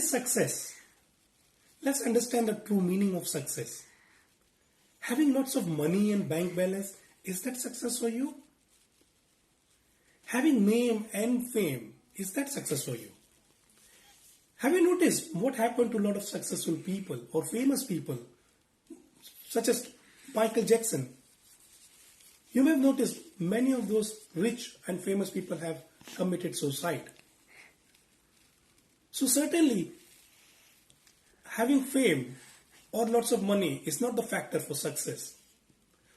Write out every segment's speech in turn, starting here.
is success? Let's understand the true meaning of success. Having lots of money and bank balance, is that success for you? Having name and fame, is that success for you? Have you noticed what happened to a lot of successful people or famous people, such as Michael Jackson? You may have noticed many of those rich and famous people have committed suicide. So certainly, having fame or lots of money is not the factor for success.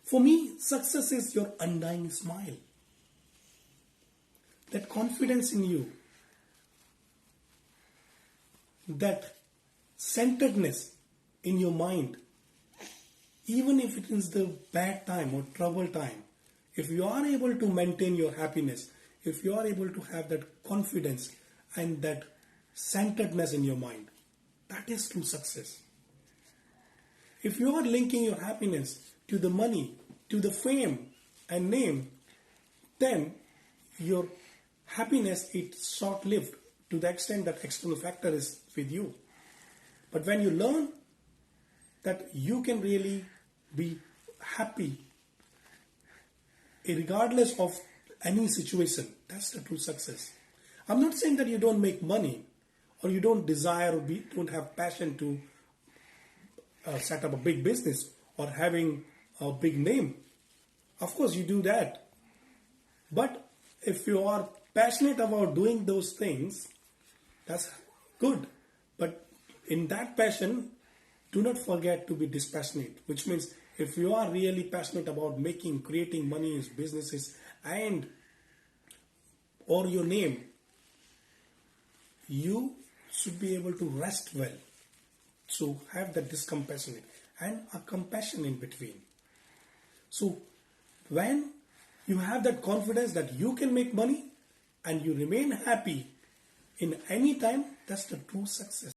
For me, success is your undying smile. That confidence in you, that centeredness in your mind, even if it is the bad time or troubled time, if you are able to maintain your happiness, if you are able to have that confidence and that centeredness in your mind, that is true success. If you are linking your happiness to the money, to the fame and name, then your happiness is short-lived to the extent that external factor is with you. But when you learn that you can really be happy regardless of any situation, that's the true success. I'm not saying that you don't make money or you don't desire or don't have passion to set up a big business or having a big name. Of course you do that. But if you are passionate about doing those things, that's good. But in that passion, do not forget to be dispassionate, which means if you are really passionate about creating money in businesses and or your name, you should be able to rest well. So have that discompassionate and a compassion in between. So when you have that confidence that you can make money and you remain happy in any time, that's the true success.